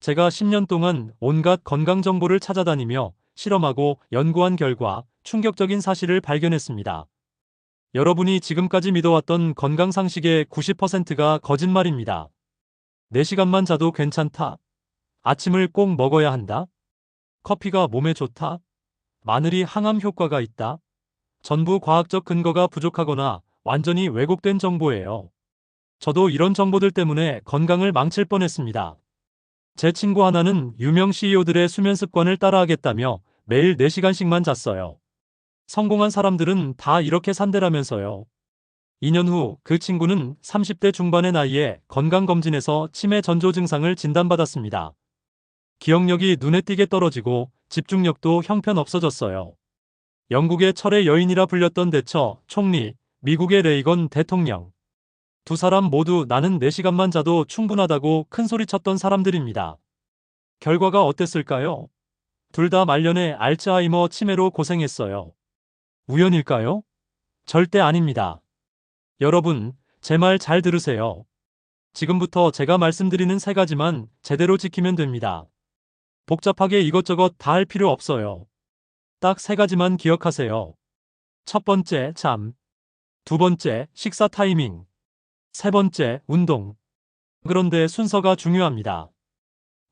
제가 10년 동안 온갖 건강 정보를 찾아다니며 실험하고 연구한 결과 충격적인 사실을 발견했습니다. 여러분이 지금까지 믿어왔던 건강 상식의 90%가 거짓말입니다. 4시간만 자도 괜찮다. 아침을 꼭 먹어야 한다. 커피가 몸에 좋다. 마늘이 항암 효과가 있다. 전부 과학적 근거가 부족하거나 완전히 왜곡된 정보예요. 저도 이런 정보들 때문에 건강을 망칠 뻔했습니다. 제 친구 하나는 유명 CEO들의 수면 습관을 따라하겠다며 매일 4시간씩만 잤어요. 성공한 사람들은 다 이렇게 산대라면서요. 2년 후 그 친구는 30대 중반의 나이에 건강검진에서 치매 전조 증상을 진단받았습니다. 기억력이 눈에 띄게 떨어지고 집중력도 형편없어졌어요. 영국의 철의 여인이라 불렸던 대처 총리, 미국의 레이건 대통령. 두 사람 모두 나는 4시간만 자도 충분하다고 큰소리쳤던 사람들입니다. 결과가 어땠을까요? 둘 다 말년에 알츠하이머 치매로 고생했어요. 우연일까요? 절대 아닙니다. 여러분, 제 말 잘 들으세요. 지금부터 제가 말씀드리는 3가지만 제대로 지키면 됩니다. 복잡하게 이것저것 다 할 필요 없어요. 딱 3가지만 기억하세요. 첫 번째, 잠. 두 번째, 식사 타이밍. 세 번째, 운동. 그런데 순서가 중요합니다.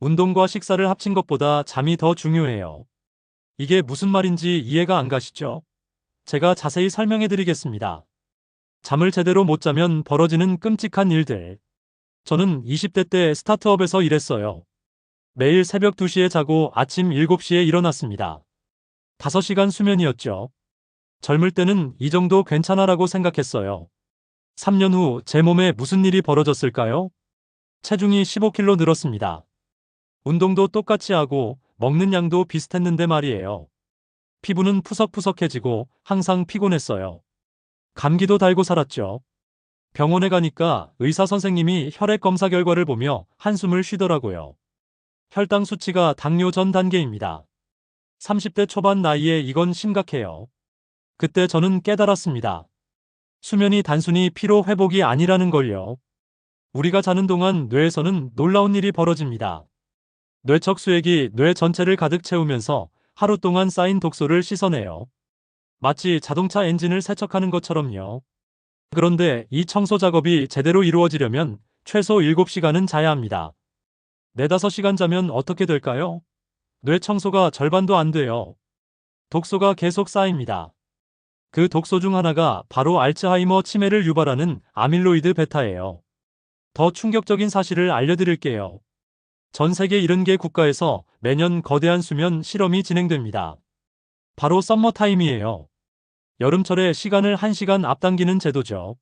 운동과 식사를 합친 것보다 잠이 더 중요해요. 이게 무슨 말인지 이해가 안 가시죠? 제가 자세히 설명해 드리겠습니다. 잠을 제대로 못 자면 벌어지는 끔찍한 일들. 저는 20대 때 스타트업에서 일했어요. 매일 새벽 2시에 자고 아침 7시에 일어났습니다. 5시간 수면이었죠. 젊을 때는 이 정도 괜찮아라고 생각했어요. 3년 후 제 몸에 무슨 일이 벌어졌을까요? 체중이 15kg 늘었습니다. 운동도 똑같이 하고 먹는 양도 비슷했는데 말이에요. 피부는 푸석푸석해지고 항상 피곤했어요. 감기도 달고 살았죠. 병원에 가니까 의사 선생님이 혈액 검사 결과를 보며 한숨을 쉬더라고요. 혈당 수치가 당뇨 전 단계입니다. 30대 초반 나이에 이건 심각해요. 그때 저는 깨달았습니다. 수면이 단순히 피로 회복이 아니라는 걸요. 우리가 자는 동안 뇌에서는 놀라운 일이 벌어집니다. 뇌척 수액이 뇌 전체를 가득 채우면서 하루 동안 쌓인 독소를 씻어내요. 마치 자동차 엔진을 세척하는 것처럼요. 그런데 이 청소 작업이 제대로 이루어지려면 최소 7시간은 자야 합니다. 4~5시간 자면 어떻게 될까요? 뇌 청소가 절반도 안 돼요. 독소가 계속 쌓입니다. 그 독소 중 하나가 바로 알츠하이머 치매를 유발하는 아밀로이드 베타예요. 더 충격적인 사실을 알려드릴게요. 전 세계 70개 국가에서 매년 거대한 수면 실험이 진행됩니다. 바로 썸머타임이에요. 여름철에 시간을 1시간 앞당기는 제도죠.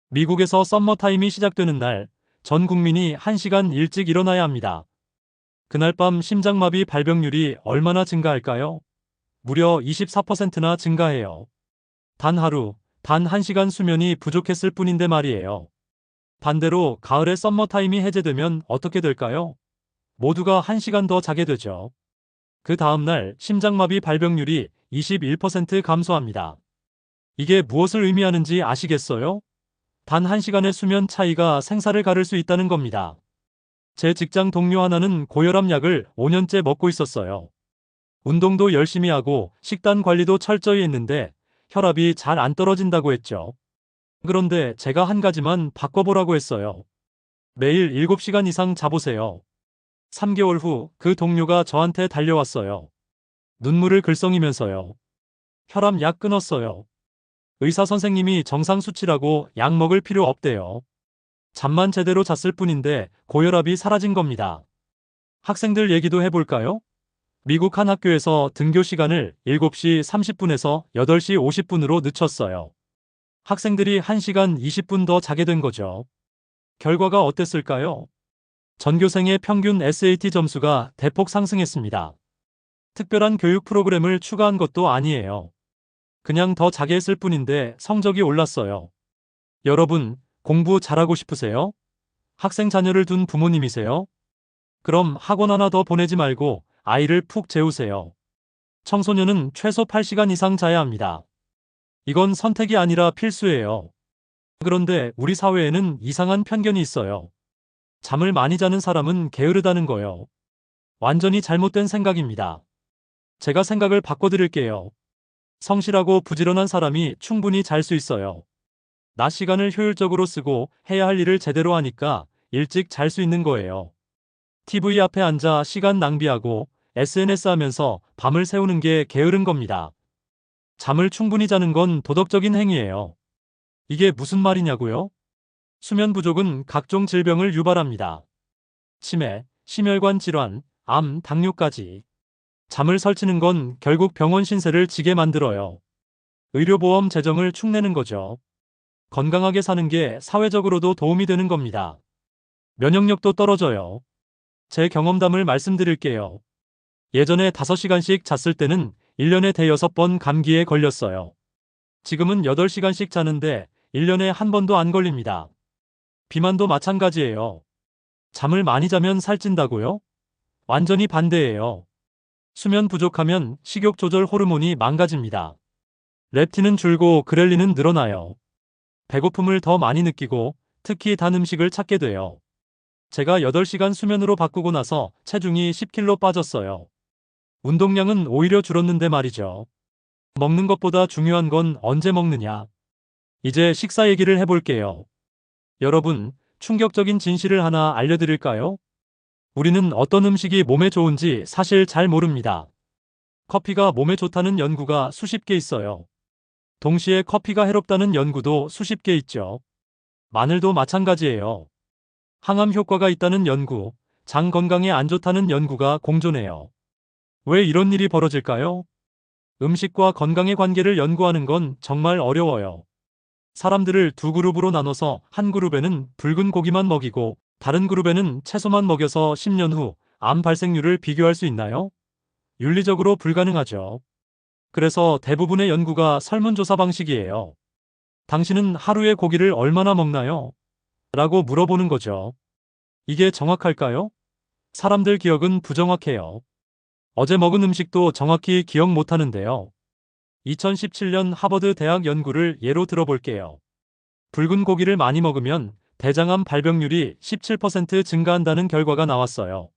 미국에서 썸머타임이 시작되는 날, 전 국민이 1시간 일찍 일어나야 합니다. 그날 밤 심장마비 발병률이 얼마나 증가할까요? 무려 24%나 증가해요. 단 하루, 단 1시간 수면이 부족했을 뿐인데 말이에요. 반대로 가을에 썸머타임이 해제되면 어떻게 될까요? 모두가 1시간 더 자게 되죠. 그 다음날 심장마비 발병률이 21% 감소합니다. 이게 무엇을 의미하는지 아시겠어요? 단 1시간의 수면 차이가 생사를 가를 수 있다는 겁니다. 제 직장 동료 하나는 고혈압 약을 5년째 먹고 있었어요. 운동도 열심히 하고 식단 관리도 철저히 했는데 혈압이 잘 안 떨어진다고 했죠. 그런데 제가 한 가지만 바꿔보라고 했어요. 매일 7시간 이상 자보세요. 3개월 후 그 동료가 저한테 달려왔어요. 눈물을 글썽이면서요. 혈압 약 끊었어요. 의사 선생님이 정상 수치라고 약 먹을 필요 없대요. 잠만 제대로 잤을 뿐인데 고혈압이 사라진 겁니다. 학생들 얘기도 해볼까요? 미국 한 학교에서 등교 시간을 7시 30분에서 8시 50분으로 늦췄어요. 학생들이 1시간 20분 더 자게 된 거죠. 결과가 어땠을까요? 전교생의 평균 SAT 점수가 대폭 상승했습니다. 특별한 교육 프로그램을 추가한 것도 아니에요. 그냥 더 자게 했을 뿐인데 성적이 올랐어요. 여러분, 공부 잘하고 싶으세요? 학생 자녀를 둔 부모님이세요? 그럼 학원 하나 더 보내지 말고 아이를 푹 재우세요. 청소년은 최소 8시간 이상 자야 합니다. 이건 선택이 아니라 필수예요. 그런데 우리 사회에는 이상한 편견이 있어요. 잠을 많이 자는 사람은 게으르다는 거요. 완전히 잘못된 생각입니다. 제가 생각을 바꿔드릴게요. 성실하고 부지런한 사람이 충분히 잘 수 있어요. 낮 시간을 효율적으로 쓰고 해야 할 일을 제대로 하니까 일찍 잘 수 있는 거예요. TV 앞에 앉아 시간 낭비하고 SNS 하면서 밤을 새우는 게 게으른 겁니다. 잠을 충분히 자는 건 도덕적인 행위예요. 이게 무슨 말이냐고요? 수면 부족은 각종 질병을 유발합니다. 치매, 심혈관 질환, 암, 당뇨까지. 잠을 설치는 건 결국 병원 신세를 지게 만들어요. 의료보험 재정을 축내는 거죠. 건강하게 사는 게 사회적으로도 도움이 되는 겁니다. 면역력도 떨어져요. 제 경험담을 말씀드릴게요. 예전에 5시간씩 잤을 때는 1년에 대여섯 번 감기에 걸렸어요. 지금은 8시간씩 자는데 1년에 한 번도 안 걸립니다. 비만도 마찬가지예요. 잠을 많이 자면 살찐다고요? 완전히 반대예요. 수면 부족하면 식욕 조절 호르몬이 망가집니다. 렙틴은 줄고 그렐린은 늘어나요. 배고픔을 더 많이 느끼고 특히 단 음식을 찾게 돼요. 제가 8시간 수면으로 바꾸고 나서 체중이 10kg 빠졌어요. 운동량은 오히려 줄었는데 말이죠. 먹는 것보다 중요한 건 언제 먹느냐. 이제 식사 얘기를 해볼게요. 여러분, 충격적인 진실을 하나 알려드릴까요? 우리는 어떤 음식이 몸에 좋은지 사실 잘 모릅니다. 커피가 몸에 좋다는 연구가 수십 개 있어요. 동시에 커피가 해롭다는 연구도 수십 개 있죠. 마늘도 마찬가지예요. 항암 효과가 있다는 연구, 장 건강에 안 좋다는 연구가 공존해요. 왜 이런 일이 벌어질까요? 음식과 건강의 관계를 연구하는 건 정말 어려워요. 사람들을 두 그룹으로 나눠서 한 그룹에는 붉은 고기만 먹이고 다른 그룹에는 채소만 먹여서 10년 후 암 발생률을 비교할 수 있나요? 윤리적으로 불가능하죠. 그래서 대부분의 연구가 설문조사 방식이에요. 당신은 하루에 고기를 얼마나 먹나요? 라고 물어보는 거죠. 이게 정확할까요? 사람들 기억은 부정확해요. 어제 먹은 음식도 정확히 기억 못하는데요. 2017년 하버드 대학 연구를 예로 들어볼게요. 붉은 고기를 많이 먹으면 대장암 발병률이 17% 증가한다는 결과가 나왔어요.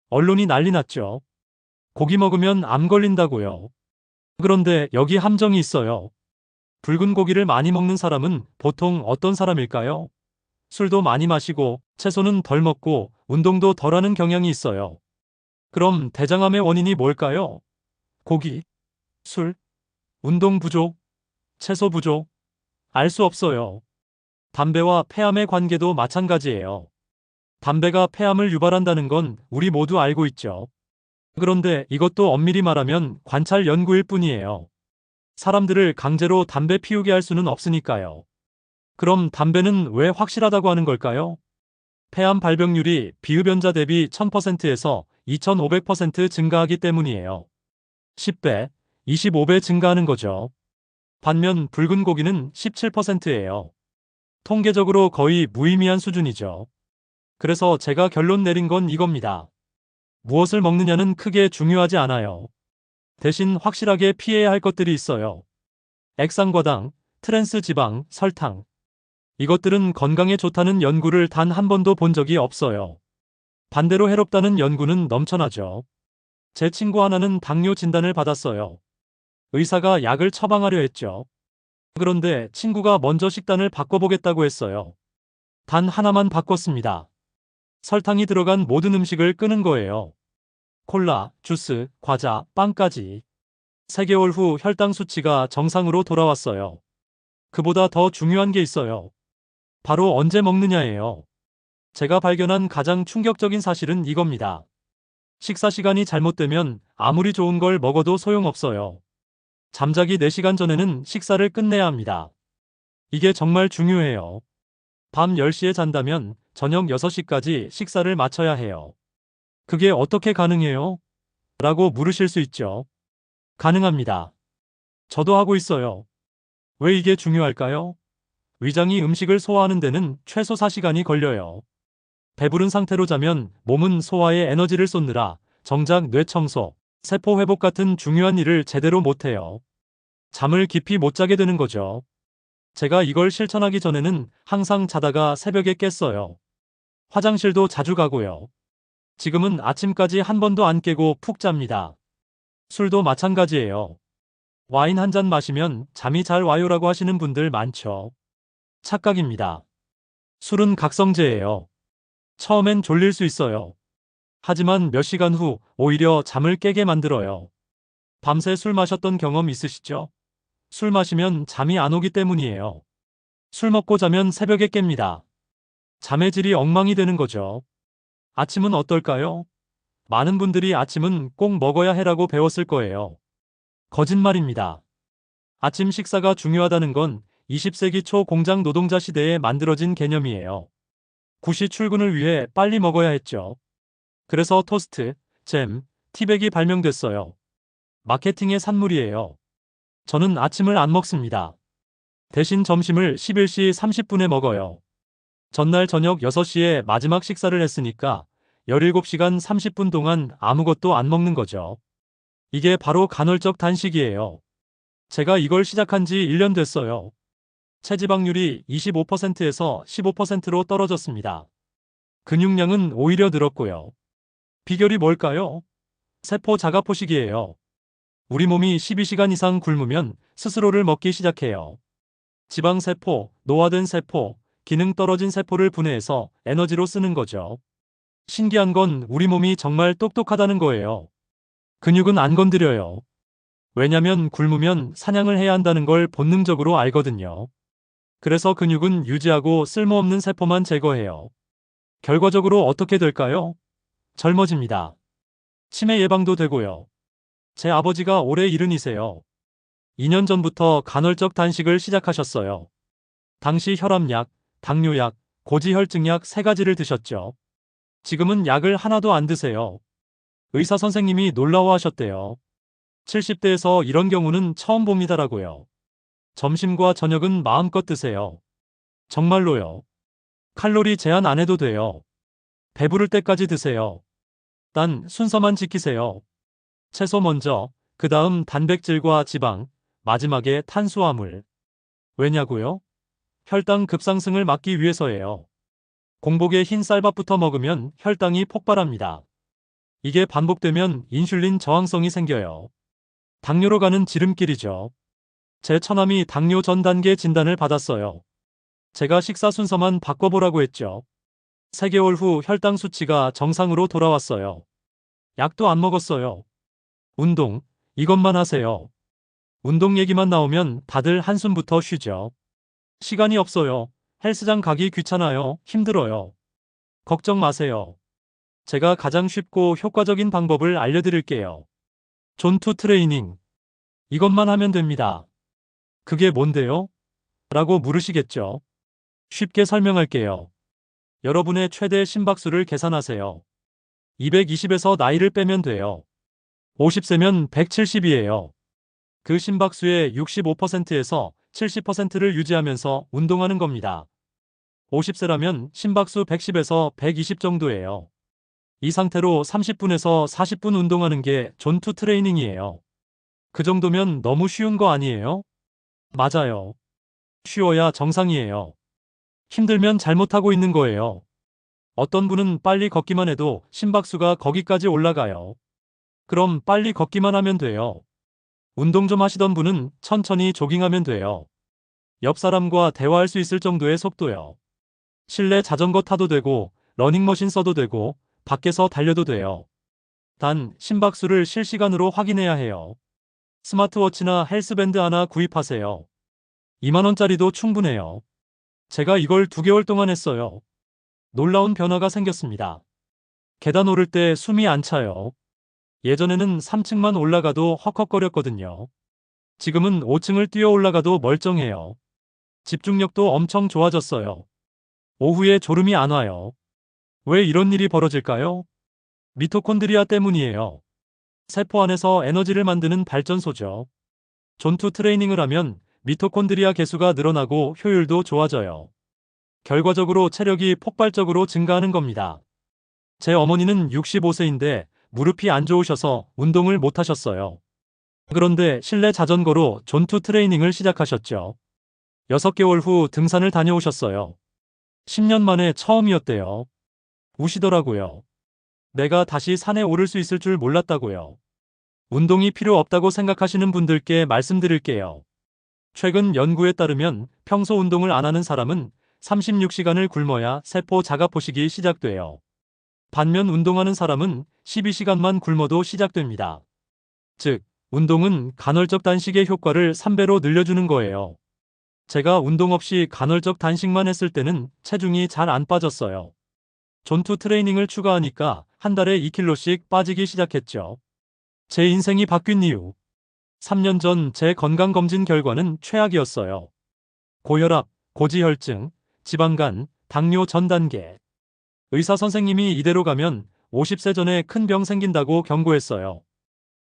언론이 난리 났죠. 고기 먹으면 암 걸린다고요. 그런데 여기 함정이 있어요. 붉은 고기를 많이 먹는 사람은 보통 어떤 사람일까요? 술도 많이 마시고 채소는 덜 먹고 운동도 덜 하는 경향이 있어요. 그럼 대장암의 원인이 뭘까요? 고기, 술, 운동 부족, 채소 부족? 알 수 없어요. 담배와 폐암의 관계도 마찬가지예요. 담배가 폐암을 유발한다는 건 우리 모두 알고 있죠. 그런데 이것도 엄밀히 말하면 관찰 연구일 뿐이에요. 사람들을 강제로 담배 피우게 할 수는 없으니까요. 그럼 담배는 왜 확실하다고 하는 걸까요? 폐암 발병률이 비흡연자 대비 1000%에서 2500% 증가하기 때문이에요. 10배, 25배 증가하는 거죠. 반면 붉은 고기는 17%예요. 통계적으로 거의 무의미한 수준이죠. 그래서 제가 결론 내린 건 이겁니다. 무엇을 먹느냐는 크게 중요하지 않아요. 대신 확실하게 피해야 할 것들이 있어요. 액상과당, 트랜스 지방, 설탕. 이것들은 건강에 좋다는 연구를 단 한 번도 본 적이 없어요. 반대로 해롭다는 연구는 넘쳐나죠. 제 친구 하나는 당뇨 진단을 받았어요. 의사가 약을 처방하려 했죠. 그런데 친구가 먼저 식단을 바꿔보겠다고 했어요. 단 하나만 바꿨습니다. 설탕이 들어간 모든 음식을 끄는 거예요. 콜라, 주스, 과자, 빵까지. 3개월 후 혈당 수치가 정상으로 돌아왔어요. 그보다 더 중요한 게 있어요. 바로 언제 먹느냐예요. 제가 발견한 가장 충격적인 사실은 이겁니다. 식사 시간이 잘못되면 아무리 좋은 걸 먹어도 소용없어요. 잠자기 4시간 전에는 식사를 끝내야 합니다. 이게 정말 중요해요. 밤 10시에 잔다면 저녁 6시까지 식사를 마쳐야 해요. 그게 어떻게 가능해요? 라고 물으실 수 있죠. 가능합니다. 저도 하고 있어요. 왜 이게 중요할까요? 위장이 음식을 소화하는 데는 최소 4시간이 걸려요. 배부른 상태로 자면 몸은 소화에 에너지를 쏟느라 정작 뇌 청소, 세포 회복 같은 중요한 일을 제대로 못해요. 잠을 깊이 못 자게 되는 거죠. 제가 이걸 실천하기 전에는 항상 자다가 새벽에 깼어요. 화장실도 자주 가고요. 지금은 아침까지 한 번도 안 깨고 푹 잡니다. 술도 마찬가지예요. 와인 한 잔 마시면 잠이 잘 와요라고 하시는 분들 많죠. 착각입니다. 술은 각성제예요. 처음엔 졸릴 수 있어요. 하지만 몇 시간 후 오히려 잠을 깨게 만들어요. 밤새 술 마셨던 경험 있으시죠? 술 마시면 잠이 안 오기 때문이에요. 술 먹고 자면 새벽에 깹니다. 잠의 질이 엉망이 되는 거죠. 아침은 어떨까요? 많은 분들이 아침은 꼭 먹어야 해라고 배웠을 거예요. 거짓말입니다. 아침 식사가 중요하다는 건 20세기 초 공장 노동자 시대에 만들어진 개념이에요. 구시 출근을 위해 빨리 먹어야 했죠. 그래서 토스트, 잼, 티백이 발명됐어요. 마케팅의 산물이에요. 저는 아침을 안 먹습니다. 대신 점심을 11시 30분에 먹어요. 전날 저녁 6시에 마지막 식사를 했으니까 17시간 30분 동안 아무것도 안 먹는 거죠. 이게 바로 간헐적 단식이에요. 제가 이걸 시작한 지 1년 됐어요. 체지방률이 25%에서 15%로 떨어졌습니다. 근육량은 오히려 늘었고요. 비결이 뭘까요? 세포 자가포식이에요. 우리 몸이 12시간 이상 굶으면 스스로를 먹기 시작해요. 지방세포, 노화된 세포, 기능 떨어진 세포를 분해해서 에너지로 쓰는 거죠. 신기한 건 우리 몸이 정말 똑똑하다는 거예요. 근육은 안 건드려요. 왜냐면 굶으면 사냥을 해야 한다는 걸 본능적으로 알거든요. 그래서 근육은 유지하고 쓸모없는 세포만 제거해요. 결과적으로 어떻게 될까요? 젊어집니다. 치매 예방도 되고요. 제 아버지가 올해 70이세요. 2년 전부터 간헐적 단식을 시작하셨어요. 당시 혈압약, 당뇨약, 고지혈증약 3가지를 드셨죠. 지금은 약을 하나도 안 드세요. 의사 선생님이 놀라워하셨대요. 70대에서 이런 경우는 처음 봅니다라고요. 점심과 저녁은 마음껏 드세요. 정말로요. 칼로리 제한 안 해도 돼요. 배부를 때까지 드세요. 단 순서만 지키세요. 채소 먼저, 그 다음 단백질과 지방, 마지막에 탄수화물. 왜냐고요? 혈당 급상승을 막기 위해서예요. 공복에 흰 쌀밥부터 먹으면 혈당이 폭발합니다. 이게 반복되면 인슐린 저항성이 생겨요. 당뇨로 가는 지름길이죠. 제 처남이 당뇨 전 단계 진단을 받았어요. 제가 식사 순서만 바꿔보라고 했죠. 3개월 후 혈당 수치가 정상으로 돌아왔어요. 약도 안 먹었어요. 운동, 이것만 하세요. 운동 얘기만 나오면 다들 한숨부터 쉬죠. 시간이 없어요. 헬스장 가기 귀찮아요. 힘들어요. 걱정 마세요. 제가 가장 쉽고 효과적인 방법을 알려드릴게요. 존투 트레이닝. 이것만 하면 됩니다. 그게 뭔데요? 라고 물으시겠죠. 쉽게 설명할게요. 여러분의 최대 심박수를 계산하세요. 220에서 나이를 빼면 돼요. 50세면 170이에요. 그 심박수의 65%에서 70%를 유지하면서 운동하는 겁니다. 50세라면 심박수 110에서 120 정도예요. 이 상태로 30분에서 40분 운동하는 게 존투 트레이닝이에요. 그 정도면 너무 쉬운 거 아니에요? 맞아요. 쉬워야 정상이에요. 힘들면 잘못하고 있는 거예요. 어떤 분은 빨리 걷기만 해도 심박수가 거기까지 올라가요. 그럼 빨리 걷기만 하면 돼요. 운동 좀 하시던 분은 천천히 조깅하면 돼요. 옆 사람과 대화할 수 있을 정도의 속도요. 실내 자전거 타도 되고, 러닝머신 써도 되고, 밖에서 달려도 돼요. 단, 심박수를 실시간으로 확인해야 해요. 스마트워치나 헬스밴드 하나 구입하세요. 2만원짜리도 충분해요. 제가 이걸 2개월 동안 했어요. 놀라운 변화가 생겼습니다. 계단 오를 때 숨이 안 차요. 예전에는 3층만 올라가도 헉헉거렸거든요. 지금은 5층을 뛰어 올라가도 멀쩡해요. 집중력도 엄청 좋아졌어요. 오후에 졸음이 안 와요. 왜 이런 일이 벌어질까요? 미토콘드리아 때문이에요. 세포 안에서 에너지를 만드는 발전소죠. 존투 트레이닝을 하면 미토콘드리아 개수가 늘어나고 효율도 좋아져요. 결과적으로 체력이 폭발적으로 증가하는 겁니다. 제 어머니는 65세인데 무릎이 안 좋으셔서 운동을 못 하셨어요. 그런데 실내 자전거로 존투 트레이닝을 시작하셨죠. 6개월 후 등산을 다녀오셨어요. 10년 만에 처음이었대요. 우시더라고요. 내가 다시 산에 오를 수 있을 줄 몰랐다고요. 운동이 필요 없다고 생각하시는 분들께 말씀드릴게요. 최근 연구에 따르면 평소 운동을 안 하는 사람은 36시간을 굶어야 세포 자가 포식이 시작돼요. 반면 운동하는 사람은 12시간만 굶어도 시작됩니다. 즉, 운동은 간헐적 단식의 효과를 3배로 늘려주는 거예요. 제가 운동 없이 간헐적 단식만 했을 때는 체중이 잘 안 빠졌어요. 존투 트레이닝을 추가하니까 한 달에 2kg씩 빠지기 시작했죠. 제 인생이 바뀐 이유. 3년 전 제 건강검진 결과는 최악이었어요. 고혈압, 고지혈증, 지방간, 당뇨 전 단계. 의사 선생님이 이대로 가면 50세 전에 큰 병 생긴다고 경고했어요.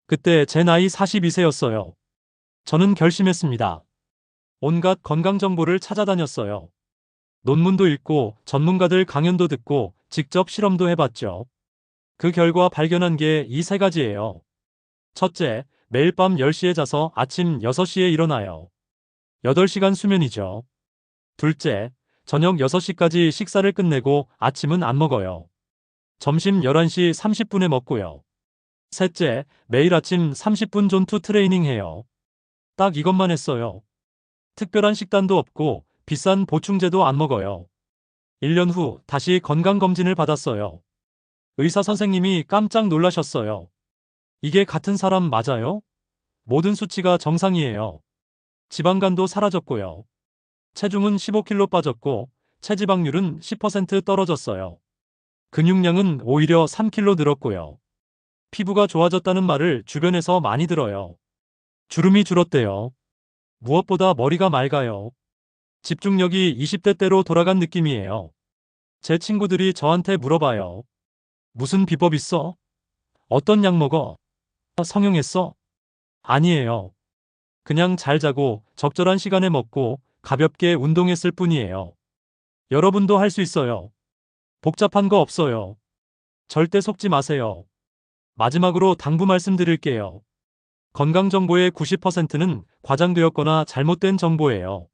그때 제 나이 42세였어요. 저는 결심했습니다. 온갖 건강 정보를 찾아다녔어요. 논문도 읽고 전문가들 강연도 듣고 직접 실험도 해봤죠. 그 결과 발견한 게 이 세 가지예요. 첫째, 매일 밤 10시에 자서 아침 6시에 일어나요. 8시간 수면이죠. 둘째, 저녁 6시까지 식사를 끝내고 아침은 안 먹어요. 점심 11시 30분에 먹고요. 셋째, 매일 아침 30분 존투 트레이닝 해요. 딱 이것만 했어요. 특별한 식단도 없고 비싼 보충제도 안 먹어요. 1년 후 다시 건강검진을 받았어요. 의사 선생님이 깜짝 놀라셨어요. 이게 같은 사람 맞아요? 모든 수치가 정상이에요. 지방간도 사라졌고요. 체중은 15kg 빠졌고 체지방률은 10% 떨어졌어요. 근육량은 오히려 3kg 늘었고요. 피부가 좋아졌다는 말을 주변에서 많이 들어요. 주름이 줄었대요. 무엇보다 머리가 맑아요. 집중력이 20대 때로 돌아간 느낌이에요. 제 친구들이 저한테 물어봐요. 무슨 비법 있어? 어떤 약 먹어? 성형했어? 아니에요. 그냥 잘 자고 적절한 시간에 먹고 가볍게 운동했을 뿐이에요. 여러분도 할 수 있어요. 복잡한 거 없어요. 절대 속지 마세요. 마지막으로 당부 말씀드릴게요. 건강 정보의 90%는 과장되었거나 잘못된 정보예요.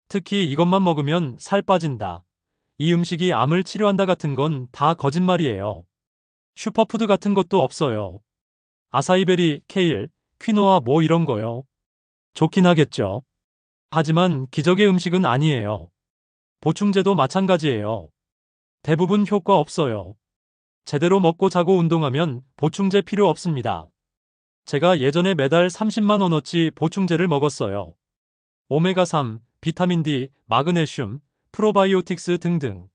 특히 이것만 먹으면 살 빠진다. 이 음식이 암을 치료한다 같은 건 다 거짓말이에요. 슈퍼푸드 같은 것도 없어요. 아사이베리, 케일, 퀴노아 뭐 이런 거요. 좋긴 하겠죠. 하지만 기적의 음식은 아니에요. 보충제도 마찬가지예요. 대부분 효과 없어요. 제대로 먹고 자고 운동하면 보충제 필요 없습니다. 제가 예전에 매달 30만 원어치 보충제를 먹었어요. 오메가3, 비타민 D, 마그네슘, 프로바이오틱스 등등.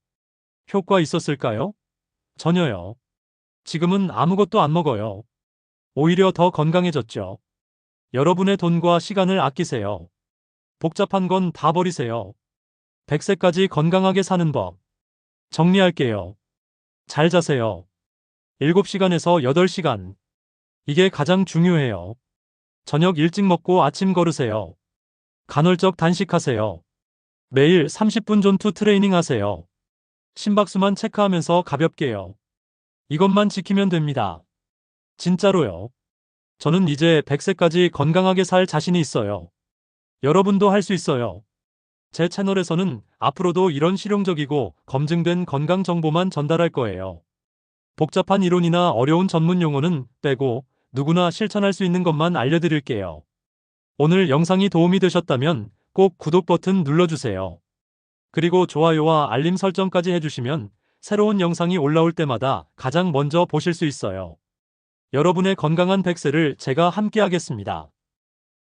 효과 있었을까요? 전혀요. 지금은 아무것도 안 먹어요. 오히려 더 건강해졌죠. 여러분의 돈과 시간을 아끼세요. 복잡한 건 다 버리세요. 100세까지 건강하게 사는 법. 정리할게요. 잘 자세요. 7시간에서 8시간. 이게 가장 중요해요. 저녁 일찍 먹고 아침 걸으세요. 간헐적 단식하세요. 매일 30분 존투 트레이닝 하세요. 심박수만 체크하면서 가볍게요. 이것만 지키면 됩니다. 진짜로요. 저는 이제 100세까지 건강하게 살 자신이 있어요. 여러분도 할 수 있어요. 제 채널에서는 앞으로도 이런 실용적이고 검증된 건강 정보만 전달할 거예요. 복잡한 이론이나 어려운 전문 용어는 빼고 누구나 실천할 수 있는 것만 알려드릴게요. 오늘 영상이 도움이 되셨다면 꼭 구독 버튼 눌러주세요. 그리고 좋아요와 알림 설정까지 해주시면 새로운 영상이 올라올 때마다 가장 먼저 보실 수 있어요. 여러분의 건강한 100세를 제가 함께 하겠습니다.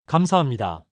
감사합니다.